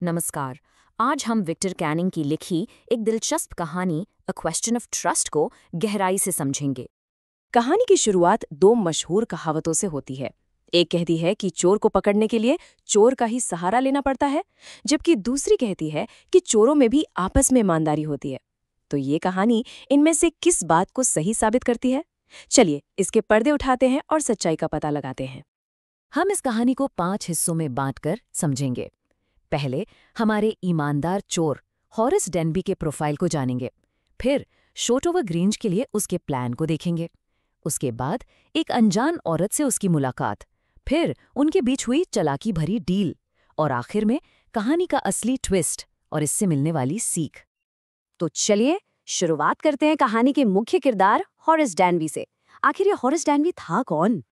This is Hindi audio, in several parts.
नमस्कार। आज हम विक्टर कैनिंग की लिखी एक दिलचस्प कहानी अ क्वेश्चन ऑफ ट्रस्ट को गहराई से समझेंगे। कहानी की शुरुआत दो मशहूर कहावतों से होती है। एक कहती है कि चोर को पकड़ने के लिए चोर का ही सहारा लेना पड़ता है, जबकि दूसरी कहती है कि चोरों में भी आपस में ईमानदारी होती है। तो ये कहानी इनमें से किस बात को सही साबित करती है? चलिए इसके पर्दे उठाते हैं और सच्चाई का पता लगाते हैं। हम इस कहानी को 5 हिस्सों में बांटकर समझेंगे। पहले हमारे ईमानदार चोर हॉरिस डेनबी के प्रोफाइल को जानेंगे। फिर शोटोवर ग्रेंज के लिए उसके प्लान को देखेंगे। उसके बाद एक अनजान औरत से उसकी मुलाकात, फिर उनके बीच हुई चालाकी भरी डील, और आखिर में कहानी का असली ट्विस्ट और इससे मिलने वाली सीख। तो चलिए शुरुआत करते हैं कहानी के मुख्य किरदार हॉरिस डेनबी से। आखिर ये हॉरिस डेनबी था कौन?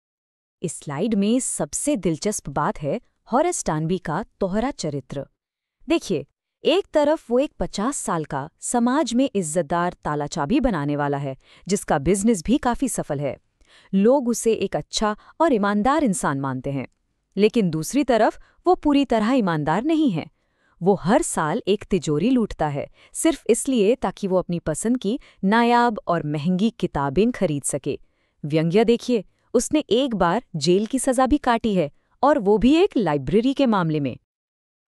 इस स्लाइड में सबसे दिलचस्प बात है हॉरिस डेनबी का दोहरा चरित्र। देखिए, एक तरफ वो एक 50 साल का समाज में इज्जतदार तालाचाबी बनाने वाला है, जिसका बिजनेस भी काफी सफल है। लोग उसे एक अच्छा और ईमानदार इंसान मानते हैं। लेकिन दूसरी तरफ वो पूरी तरह ईमानदार नहीं है। वो हर साल एक तिजोरी लूटता है, सिर्फ इसलिए ताकि वो अपनी पसंद की नायाब और महंगी किताबें खरीद सके। व्यंग्य देखिए, उसने एक बार जेल की सजा भी काटी है, और वो भी एक लाइब्रेरी के मामले में।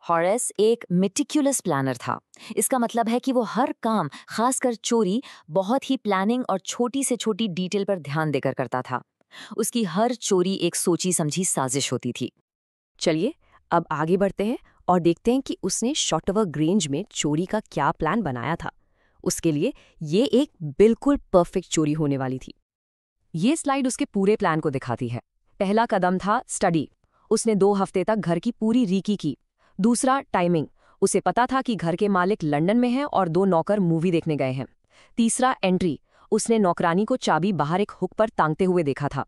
हॉरिस एक मेटिकुलस प्लानर था। इसका मतलब है कि वो हर काम, खासकर चोरी, बहुत ही प्लानिंग और छोटी से छोटी डिटेल पर ध्यान देकर करता था। उसकी हर चोरी एक सोची समझी साजिश होती थी। चलिए अब आगे बढ़ते हैं और देखते हैं कि उसने शॉटोवर ग्रेंज में चोरी का क्या प्लान बनाया था। उसके लिए ये एक बिल्कुल परफेक्ट चोरी होने वाली थी। ये स्लाइड उसके पूरे प्लान को दिखाती है। पहला कदम था स्टडी। उसने 2 हफ्ते तक घर की पूरी रीकी की। दूसरा टाइमिंग। उसे पता था कि घर के मालिक लंदन में हैं और 2 नौकर मूवी देखने गए हैं। तीसरा एंट्री। उसने नौकरानी को चाबी बाहर एक हुक पर टांगते हुए देखा था।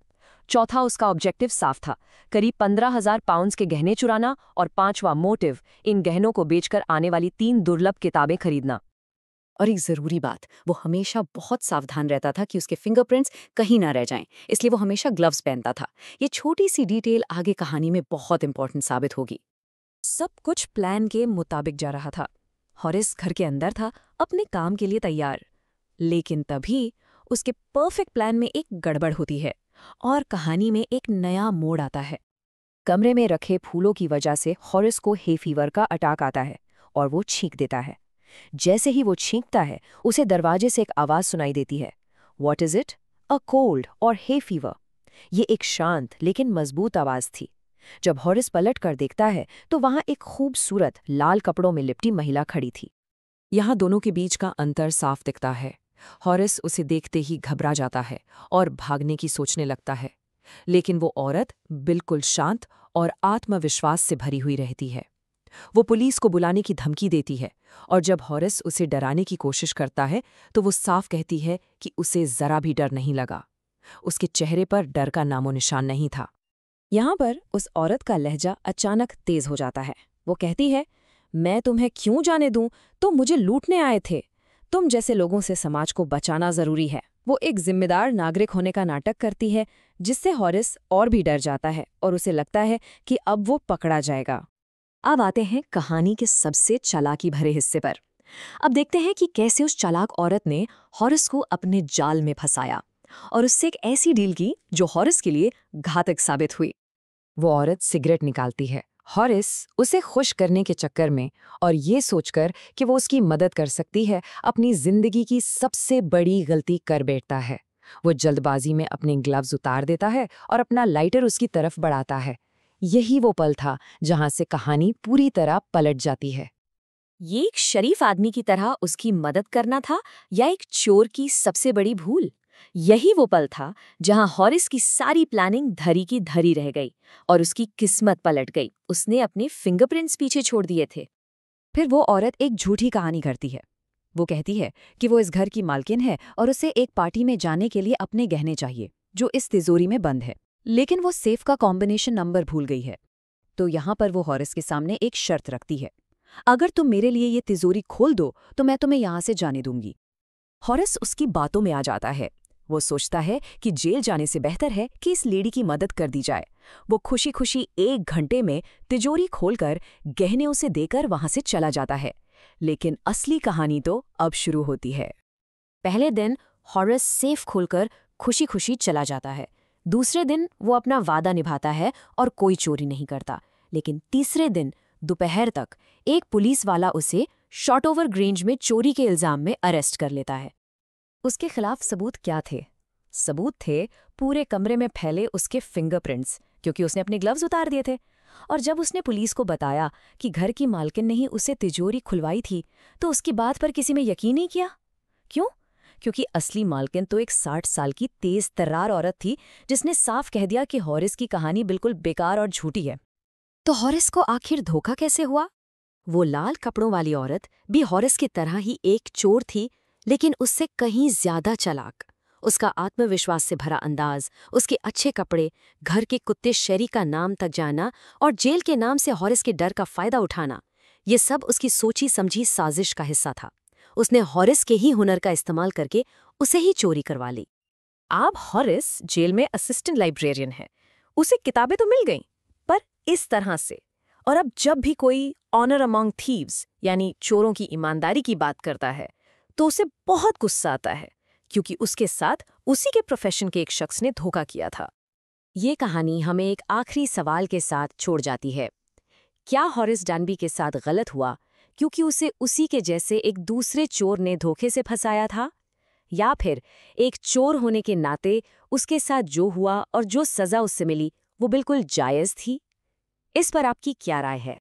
चौथा उसका ऑब्जेक्टिव साफ था, करीब 15,000 पाउंड्स के गहने चुराना, और 5वां मोटिव, इन गहनों को बेचकर आने वाली 3 दुर्लभ किताबें खरीदना। और एक जरूरी बात, वो हमेशा बहुत सावधान रहता था कि उसके फिंगरप्रिंट्स कहीं ना रह जाएं, इसलिए वो हमेशा ग्लव्स पहनता था। ये छोटी सी डिटेल आगे कहानी में बहुत इंपॉर्टेंट साबित होगी। सब कुछ प्लान के मुताबिक जा रहा था। हॉरिस घर के अंदर था, अपने काम के लिए तैयार। लेकिन तभी उसके परफेक्ट प्लान में एक गड़बड़ होती है और कहानी में एक नया मोड़ आता है। कमरे में रखे फूलों की वजह से हॉरिस को हे फीवर का अटैक आता है और वो छींक देता है। जैसे ही वो छींकता है, उसे दरवाजे से एक आवाज सुनाई देती है। What is it? A cold और हे फीवर। ये एक शांत लेकिन मजबूत आवाज थी। जब हॉरिस पलट कर देखता है तो वहां एक खूबसूरत लाल कपड़ों में लिपटी महिला खड़ी थी। यहाँ दोनों के बीच का अंतर साफ दिखता है। हॉरिस उसे देखते ही घबरा जाता है और भागने की सोचने लगता है, लेकिन वो औरत बिल्कुल शांत और आत्मविश्वास से भरी हुई रहती है। वो पुलिस को बुलाने की धमकी देती है, और जब हॉरिस उसे डराने की कोशिश करता है तो वो साफ कहती है कि उसे जरा भी डर नहीं लगा। उसके चेहरे पर डर का नामो निशान नहीं था। यहाँ पर उस औरत का लहजा अचानक तेज हो जाता है। वो कहती है, मैं तुम्हें क्यों जाने दूं? तुम मुझे लूटने आए थे। तुम जैसे लोगों से समाज को बचाना जरूरी है। वो एक जिम्मेदार नागरिक होने का नाटक करती है, जिससे हॉरिस और भी डर जाता है और उसे लगता है कि अब वो पकड़ा जाएगा। अब आते हैं कहानी के सबसे चालाकी भरे हिस्से पर। अब देखते हैं कि कैसे उस चालाक औरत ने हॉरिस को अपने जाल में फंसाया और उससे एक ऐसी डील की जो हॉरिस के लिए घातक साबित हुई। वो औरत सिगरेट निकालती है। हॉरिस उसे खुश करने के चक्कर में और ये सोचकर कि वो उसकी मदद कर सकती है, अपनी जिंदगी की सबसे बड़ी गलती कर बैठता है। वो जल्दबाजी में अपने ग्लव्स उतार देता है और अपना लाइटर उसकी तरफ बढ़ाता है। यही वो पल था जहां से कहानी पूरी तरह पलट जाती है। ये एक शरीफ आदमी की तरह उसकी मदद करना था या एक चोर की सबसे बड़ी भूल? यही वो पल था जहां हॉरिस की सारी प्लानिंग धरी की धरी रह गई और उसकी किस्मत पलट गई। उसने अपने फिंगरप्रिंट्स पीछे छोड़ दिए थे। फिर वो औरत एक झूठी कहानी करती है। वो कहती है कि वो इस घर की मालकिन है और उसे एक पार्टी में जाने के लिए अपने गहने चाहिए, जो इस तिजोरी में बंद है। लेकिन वो सेफ का कॉम्बिनेशन नंबर भूल गई है। तो यहाँ पर वो हॉरिस के सामने एक शर्त रखती है, अगर तुम मेरे लिए ये तिजोरी खोल दो तो मैं तुम्हें यहाँ से जाने दूंगी। हॉरिस उसकी बातों में आ जाता है। वो सोचता है कि जेल जाने से बेहतर है कि इस लेडी की मदद कर दी जाए। वो खुशी खुशी 1 घंटे में तिजोरी खोलकर गहने उसे देकर वहां से चला जाता है। लेकिन असली कहानी तो अब शुरू होती है। पहले दिन हॉरेस सेफ खोलकर खुशी खुशी चला जाता है। दूसरे दिन वो अपना वादा निभाता है और कोई चोरी नहीं करता। लेकिन तीसरे दिन दोपहर तक एक पुलिस वाला उसे शॉर्टओवर ग्रेंज में चोरी के इल्जाम में अरेस्ट कर लेता है। उसके खिलाफ सबूत क्या थे? सबूत थे पूरे कमरे में फैले उसके फिंगरप्रिंट्स, क्योंकि उसने अपने ग्लव्स उतार दिए थे। और जब उसने पुलिस को बताया कि घर की मालकिन ने ही उसे तिजोरी खुलवाई थी, तो उसकी बात पर किसी में यकीन नहीं किया। क्यों? क्योंकि असली मालकिन तो एक 60 साल की तेज तर्रार औरत थी, जिसने साफ कह दिया कि हॉरिस की कहानी बिल्कुल बेकार और झूठी है। तो हॉरिस को आखिर धोखा कैसे हुआ? वो लाल कपड़ों वाली औरत भी हॉरिस की तरह ही एक चोर थी, लेकिन उससे कहीं ज्यादा चालाक। उसका आत्मविश्वास से भरा अंदाज, उसके अच्छे कपड़े, घर के कुत्ते शेरी का नाम तक जाना और जेल के नाम से हॉरिस के डर का फायदा उठाना, ये सब उसकी सोची समझी साजिश का हिस्सा था। उसने हॉरिस के ही हुनर का इस्तेमाल करके उसे ही चोरी करवा ली। अब हॉरिस जेल में असिस्टेंट लाइब्रेरियन है। उसे किताबें तो मिल गईं, पर इस तरह से। और अब जब भी कोई ऑनर अमंग थीव्स यानी चोरों की ईमानदारी की बात करता है, तो उसे बहुत गुस्सा आता है, क्योंकि उसके साथ उसी के प्रोफेशन के एक शख्स ने धोखा किया था। ये कहानी हमें एक आखिरी सवाल के साथ छोड़ जाती है। क्या हॉरिस डैनबी के साथ गलत हुआ क्योंकि उसे उसी के जैसे एक दूसरे चोर ने धोखे से फंसाया था? या फिर एक चोर होने के नाते उसके साथ जो हुआ और जो सज़ा उससे मिली वो बिल्कुल जायज़ थी? इस पर आपकी क्या राय है?